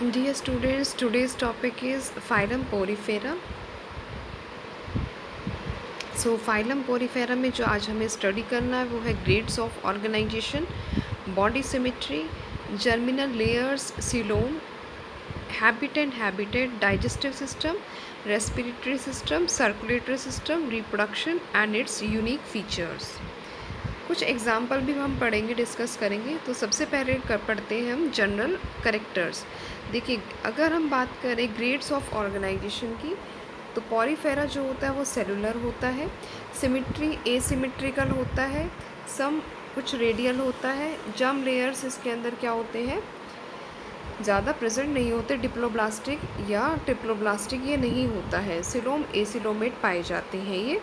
Dear students, today's topic is phylum Porifera. Phylum Porifera में जो आज हमें स्टडी करना है वो है grades of organisation, body symmetry, germinal layers, coelom, habitat, digestive system, respiratory system, circulatory system, reproduction and its unique features. कुछ example भी हम पढ़ेंगे, डिस्कस करेंगे। तो सबसे पहले पढ़ते हैं हम जनरल करेक्टर्स। देखिए, अगर हम बात करें ग्रेड्स ऑफ ऑर्गेनाइजेशन की, तो पॉरीफेरा जो होता है वो सेलुलर होता है, सिमेट्री एसिमेट्रिकल होता है, सम कुछ रेडियल होता है, जर्म लेयर्स इसके अंदर क्या होते हैं, ज़्यादा प्रेजेंट नहीं होते, डिप्लोब्लास्टिक या ट्रिप्लोब्लास्टिक ये नहीं होता है, सिलोम एसिलोमेट पाए जाते हैं ये।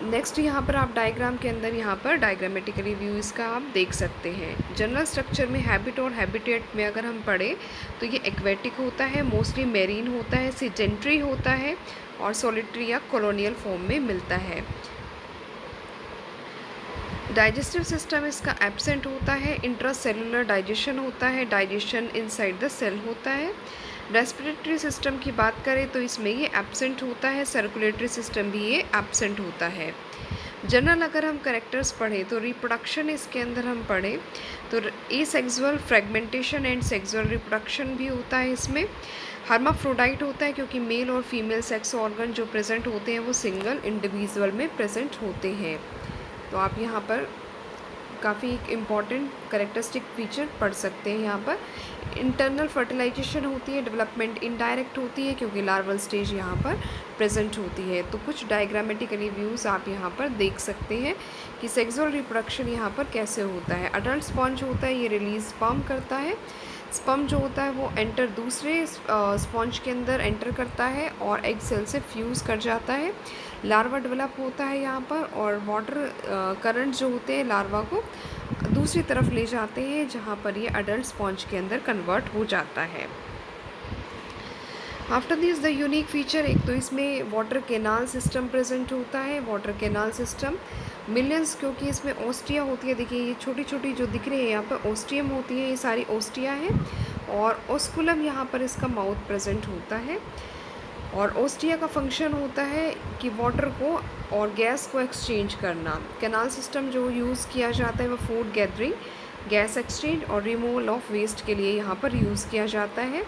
नेक्स्ट यहाँ पर आप डायग्राम के अंदर यहाँ पर डायग्रामेटिकली व्यू इसका आप देख सकते हैं। जनरल स्ट्रक्चर में हैबिट और हैबिटेट में अगर हम पढ़ें तो ये एक्वेटिक होता है, मोस्टली मेरीन होता है, सिडेंट्री होता है और सॉलिटरी या कॉलोनियल फॉर्म में मिलता है। डाइजेस्टिव सिस्टम इसका एब्सेंट होता है, इंट्रासेलुलर डाइजेशन होता है, डाइजेशन इनसाइड द सेल होता है। रेस्पिरेटरी सिस्टम की बात करें तो इसमें ये एब्सेंट होता है, सर्कुलेटरी सिस्टम भी ये एब्सेंट होता है। जनरल अगर हम करेक्टर्स पढ़ें तो रिप्रोडक्शन इसके अंदर हम पढ़ें तो asexual fragmentation and sexual reproduction भी होता है इसमें। हर्माफ्रोडाइट होता है क्योंकि मेल और फीमेल सेक्स ऑर्गन जो प्रेजेंट होते हैं वो सिंगल इंडिविजुअल में प्रेजेंट होते हैं। तो आप यहाँ पर काफ़ी एक इम्पॉर्टेंट करेक्टरिस्टिक फीचर पढ़ सकते हैं। यहाँ पर इंटरनल फर्टिलाइजेशन होती है, डेवलपमेंट इनडायरेक्ट होती है क्योंकि लार्वल स्टेज यहाँ पर प्रेजेंट होती है। तो कुछ डायग्रामेटिकली व्यूज़ आप यहाँ पर देख सकते हैं कि सेक्सुअल रिप्रोडक्शन यहाँ पर कैसे होता है। अडल्ट स्पॉन्ज होता है, ये रिलीज स्पर्म करता है। स्पर्म जो होता है वो एंटर दूसरे स्पॉन्ज के अंदर एंटर करता है और एग सेल से फ्यूज़ कर जाता है। लार्वा डेवलप होता है यहाँ पर और वाटर करंट जो होते हैं लार्वा को दूसरी तरफ ले जाते हैं जहाँ पर ये अडल्ट स्पॉन्ज के अंदर कन्वर्ट हो जाता है। After this the unique feature, एक तो इसमें वाटर कैनाल सिस्टम प्रेजेंट होता है। वाटर कैनाल सिस्टम मिलियंस, क्योंकि इसमें ओस्टिया होती है। देखिए ये छोटी छोटी जो दिख रही है यहाँ पर ओस्टियम होती है, ये सारी ओस्टिया है और ओस्कुलम यहाँ पर इसका माउथ प्रेजेंट होता है। और ओस्टिया का फंक्शन होता है कि वाटर को और गैस को एक्सचेंज करना। कैनाल सिस्टम जो यूज़ किया जाता है वो फूड गैदरिंग, गैस एक्सचेंज और रिमूवल ऑफ वेस्ट के लिए यहाँ पर यूज़ किया जाता है।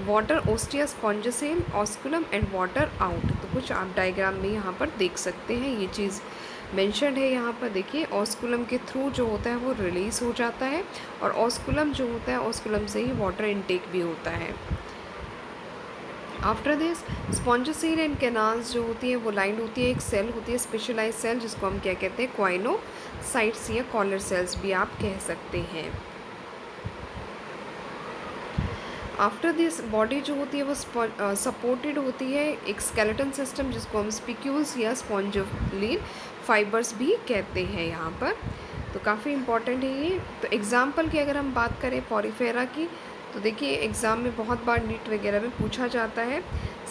वाटर, ओस्टिया, स्पॉन्जसेम, ऑस्कुलम एंड वाटर आउट। तो कुछ आप डायग्राम में यहाँ पर देख सकते हैं, ये चीज़ मेंशन्ड है यहाँ पर। देखिए ऑस्कुलम के थ्रू जो होता है वो रिलीज़ हो जाता है और ऑस्कुलम जो होता है ऑस्कुलम से ही वाटर इनटेक भी होता है। After this spongocoel and canals जो होती है वो लाइंड होती है, एक सेल होती है स्पेशलाइज सेल जिसको हम क्या कहते हैं, क्वाइनोसाइट्स या कॉलर सेल्स भी आप कह सकते हैं। आफ्टर दिस बॉडी जो होती है वो सपोर्टेड होती है एक स्केलेटन सिस्टम जिसको हम स्पिक्यूल्स या स्पॉन्जोलिन फाइबर्स भी कहते हैं यहाँ पर। तो काफ़ी इंपॉर्टेंट है ये। तो एग्जाम्पल की अगर हम बात करें पॉरीफेरा की, तो देखिए एग्ज़ाम में बहुत बार नीट वगैरह में पूछा जाता है।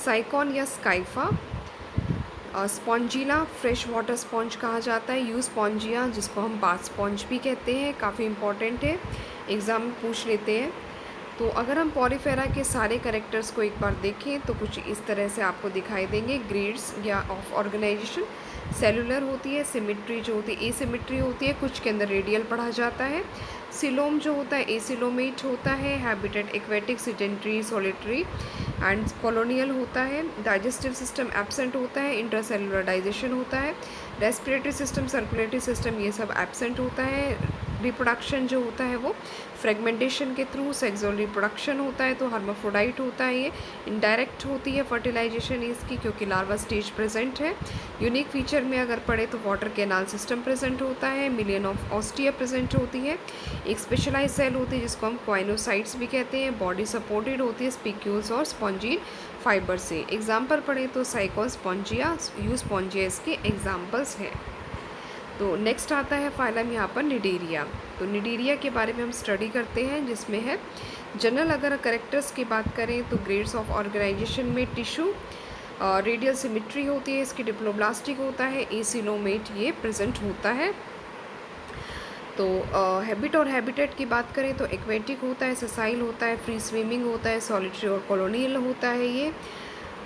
साइकॉन या स्काइफा, स्पॉन्जिला फ्रेश वाटर स्पॉन्ज कहा जाता है, यू स्पॉन्जिया जिसको हम बाथ स्पॉन्ज भी कहते हैं, काफ़ी इंपॉर्टेंट है, एग्ज़ाम में पूछ लेते हैं। तो अगर हम पॉरीफेरा के सारे करेक्टर्स को एक बार देखें तो कुछ इस तरह से आपको दिखाई देंगे। ग्रेड्स या ऑफ ऑर्गेनाइजेशन सेलुलर होती है, सिमेट्री जो होती है एसिमेट्री होती है, कुछ के अंदर रेडियल पढ़ा जाता है। सिलोम जो होता है एसिलोमेट होता है, habitat aquatic, sedentary, solitary and colonial होता है। डाइजेस्टिव सिस्टम एब्सेंट होता है, इंट्रासेलुलर डाइजेशन होता है। रेस्पिरेटरी सिस्टम, सर्कुलेटरी सिस्टम ये सब एब्सेंट होता है। रिप्रोडक्शन जो होता है वो फ्रेगमेंटेशन के थ्रू सेक्सुअल रिप्रोडक्शन होता है, तो हर्माफ्रोडाइट होता है, ये इनडायरेक्ट होती है फर्टिलाइजेशन इसकी क्योंकि लार्वा स्टेज प्रेजेंट है। यूनिक फीचर में अगर पढ़े तो वाटर कैनाल सिस्टम प्रेजेंट होता है, मिलियन ऑफ ऑस्टिया प्रेजेंट होती है, एक स्पेशलाइज सेल होती है जिसको हम क्वाइनोसाइट्स भी कहते हैं, बॉडी सपोर्टेड होती है स्पिक्यूल्स और स्पॉन्जीन फाइबर से। एग्जाम्पल पढ़े तो साइकोन स्पॉन्जिया, यू स्पॉन्जिया इसके एग्जाम्पल्स हैं। तो नेक्स्ट आता है फाइलम यहाँ पर निडेरिया। तो निडेरिया के बारे में हम स्टडी करते हैं जिसमें है जनरल अगर करेक्टर्स की बात करें तो ग्रेड्स ऑफ ऑर्गेनाइजेशन में टिश्यू रेडियल सिमेट्री होती है, इसकी डिप्लोब्लास्टिक होता है, एसिलोमेट ये प्रेजेंट होता है। तो हैबिट और हैबिटेट की बात करें तो एक्वेटिक होता है, सेसाइल होता है, फ्री स्विमिंग होता है, सॉलिटरी और कॉलोनियल होता है ये।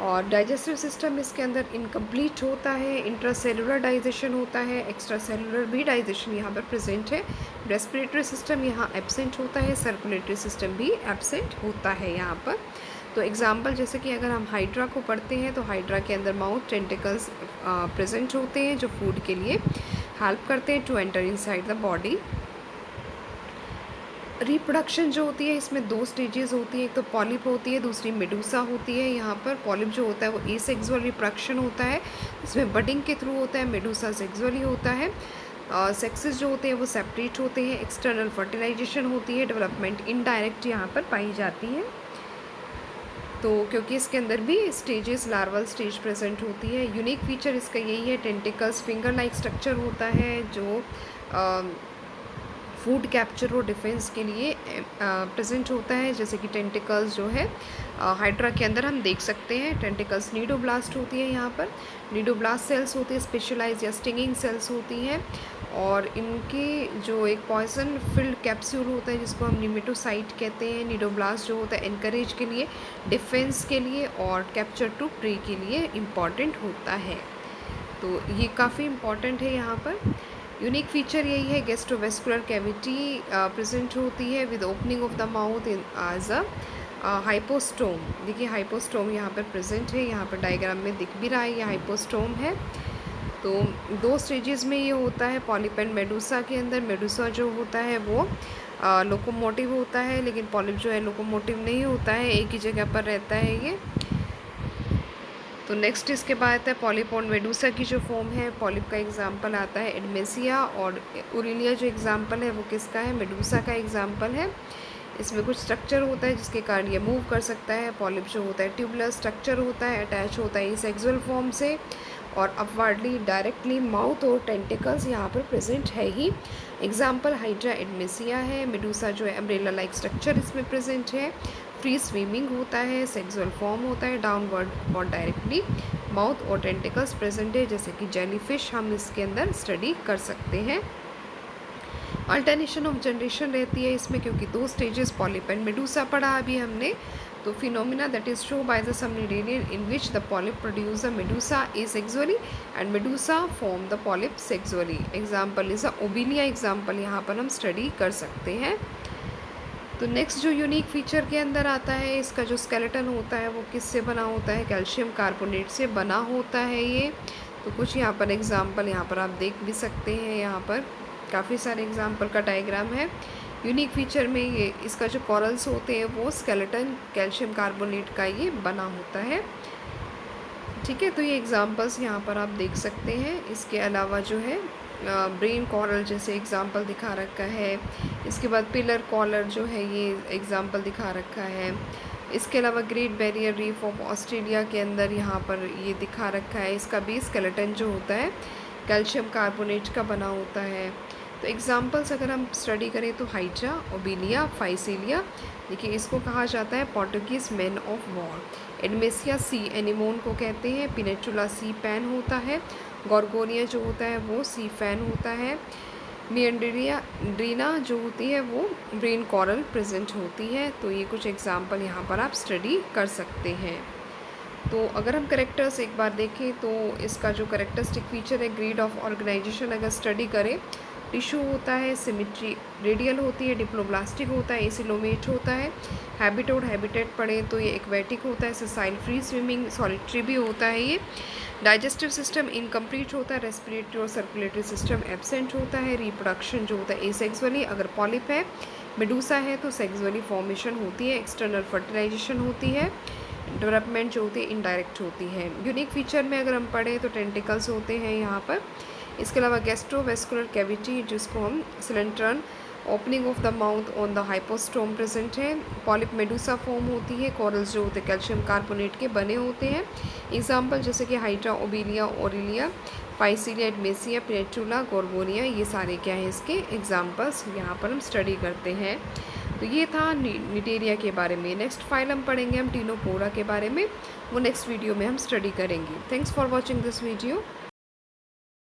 और डाइजेस्टिव सिस्टम इसके अंदर इनकम्प्लीट होता है, इंट्रासेलुलर डाइजेशन होता है, एक्स्ट्रा सेलुलर भी डाइजेशन यहाँ पर प्रेजेंट है। रेस्पिरेटरी सिस्टम यहाँ एब्सेंट होता है, सर्कुलेटरी सिस्टम भी एब्सेंट होता है यहाँ पर। तो एग्जाम्पल जैसे कि अगर हम हाइड्रा को पढ़ते हैं तो हाइड्रा के अंदर माउथ टेंटिकल्स प्रेजेंट होते हैं जो फूड के लिए हेल्प करते हैं to enter inside the body. Reproduction जो होती है इसमें 2 स्टेजेस होती है, एक तो पॉलिप होती है, दूसरी मेडूसा होती है। यहाँ पर पॉलिप जो होता है वो एसेक्सुअल रिप्रोडक्शन होता है, इसमें बडिंग के थ्रू होता है। मेडूसा सेक्सुअली होता है। सेक्सेस जो होते हैं वो सेपरेट होते हैं, एक्सटर्नल फर्टिलाइजेशन होती है, डेवलपमेंट इनडायरेक्ट यहाँ पर पाई जाती है। तो क्योंकि इसके अंदर भी स्टेजेस लार्वल स्टेज प्रेजेंट होती है। यूनिक फीचर इसका यही है, टेंटिकल्स फिंगर लाइक स्ट्रक्चर होता है जो फूड कैप्चर और डिफेंस के लिए प्रेजेंट होता है। जैसे कि टेंटिकल्स जो है हाइड्रा के अंदर हम देख सकते हैं, टेंटिकल्स नीडोब्लास्ट होती है। यहाँ पर नीडोब्लास्ट सेल्स होती है, स्पेशलाइज या स्टिंगिंग सेल्स होती हैं। और इनके जो एक पॉइजन फिल्ड कैप्सूल होता है जिसको हम निमेटोसाइट कहते हैं। नीडोब्लास्ट जो होता है एनकरेज के लिए, डिफेंस के लिए और कैप्चर टू प्रे के लिए इम्पॉर्टेंट होता है। तो ये काफ़ी इम्पॉर्टेंट है यहाँ पर। यूनिक फीचर यही है, गैस्ट्रोवेस्कुलर कैविटी प्रेजेंट होती है with opening of the mouth in as a hypostome. देखिए हाइपोस्टोम यहाँ पर प्रेजेंट है, यहाँ पर डायग्राम में दिख भी रहा है, ये हाइपोस्टोम है। तो 2 स्टेजेस में ये होता है पॉलिप एंड मेडूसा के अंदर। मेडूसा जो होता है वो लोकोमोटिव होता है, लेकिन पॉलिप जो है लोकोमोटिव नहीं होता है, एक ही जगह पर रहता है ये। तो नेक्स्ट इसके बाद है पॉलिप और मेडूसा की जो फॉर्म है। पॉलिप का एग्जांपल आता है एडमेसिया, और ओरिलिया जो एग्जांपल है वो किसका है, मेडूसा का एग्जांपल है। इसमें कुछ स्ट्रक्चर होता है जिसके कारण ये मूव कर सकता है। पॉलिप जो होता है ट्यूबुलर स्ट्रक्चर होता है, अटैच होता है सेक्सुअल फॉर्म से, और अपवर्डली डायरेक्टली माउथ और टेंटिकल्स यहाँ पर प्रेजेंट है ही। एग्जाम्पल हाइड्रा एडमेसिया है। मेडूसा जो है अम्ब्रेला लाइक स्ट्रक्चर इसमें प्रेजेंट है, फ्री स्विमिंग होता है, सेक्सुअल फॉर्म होता है, डाउनवर्ड और डायरेक्टली माउथ और टेंटिकल्स प्रेजेंट है। जैसे कि जेलीफिश हम इसके अंदर स्टडी कर सकते हैं। अल्टरनेशन ऑफ जनरेशन रहती है इसमें, क्योंकि 2 स्टेजेस पॉलिप एंड मेडूसा पढ़ा अभी हमने। तो phenomena that is show by the cnidarian in which the polyp produce the medusa asexually and medusa form the polyp sexually. Example is a Obelia example यहाँ पर हम स्टडी कर सकते हैं। तो नेक्स्ट जो यूनिक फीचर के अंदर आता है, इसका जो स्केलेटन होता है वो किससे बना होता है, कैल्शियम कार्बोनेट से बना होता है ये। तो कुछ यहाँ पर एग्जाम्पल यहाँ पर आप देख भी सकते हैं, यहाँ पर काफ़ी सारे एग्जाम्पल का डायग्राम है। यूनिक फीचर में ये इसका जो कॉरल्स होते हैं वो स्केलेटन कैल्शियम कार्बोनेट का ये बना होता है। ठीक है, तो ये एग्जाम्पल्स यहाँ पर आप देख सकते हैं। इसके अलावा जो है ब्रेन कॉरल जैसे एग्जाम्पल दिखा रखा है। इसके बाद पिलर कॉलर जो है ये एग्जाम्पल दिखा रखा है। इसके अलावा great barrier reef of Australia के अंदर यहाँ पर ये दिखा रखा है। इसका भी स्केलेटन जो होता है कैल्शियम कार्बोनेट का बना होता है। तो एग्जाम्पल्स अगर हम स्टडी करें तो हाइड्रा, ओबिलिया, फाइसीलिया, देखिए इसको कहा जाता है Portuguese man of war. Adamsia sea anemone को कहते हैं। पिनेचुला सी पैन होता है। गॉर्गोनिया जो होता है वो सी फैन होता है। ड्रीना जो होती है वो ब्रेन कॉरल प्रेजेंट होती है। तो ये कुछ एग्जाम्पल यहाँ पर आप स्टडी कर सकते हैं। तो अगर हम करेक्टर्स एक बार देखें तो इसका जो करेक्टरिस्टिक फीचर है, ग्रेड ऑफ ऑर्गेनाइजेशन अगर स्टडी करें, टिश्यू होता है, सिमेट्री रेडियल होती है, डिप्लोब्लास्टिक होता है, एसिलोमेट होता है। हैबिट और हैबिटेट पढ़ें तो ये एक्वेटिक होता है, सेसाइल फ्री स्विमिंग, सॉलिटरी भी होता है ये। डाइजेस्टिव सिस्टम इनकम्प्लीट होता है, रेस्पिरेटरी और सर्कुलेटरी सिस्टम एब्सेंट होता है। रिप्रोडक्शन जो होता है एसेक्सुअली, अगर पॉलिप है, मेडूसा है तो सेक्सुअली फॉर्मेशन होती है, एक्सटर्नल फर्टिलाइजेशन होती है, डेवलपमेंट जो होती है इनडायरेक्ट होती है। यूनिक फीचर में अगर हम पढ़ें तो टेंटिकल्स होते हैं यहाँ पर। इसके अलावा गैस्ट्रोवेस्कुलर कैविटी जिसको हम coelenteron, opening of the mouth on the hypostome present है। पॉलिप मेडूसा फॉर्म होती है। कॉरल्स जो होते हैं कैल्शियम कार्बोनेट के बने होते हैं। एग्जाम्पल जैसे कि हाइड्रा, ओबिलिया, ओरिलिया, फाइसीलिया, एडमेसिया, पिनेचुला, गॉर्गोनिया, ये सारे क्या हैं इसके एग्जाम्पल्स यहाँ पर हम स्टडी करते हैं। तो ये था निटेरिया के बारे में। नेक्स्ट फाइलम पढ़ेंगे हम टिनोपोरा के बारे में, वो नेक्स्ट वीडियो में हम स्टडी करेंगे। Thanks for watching this video.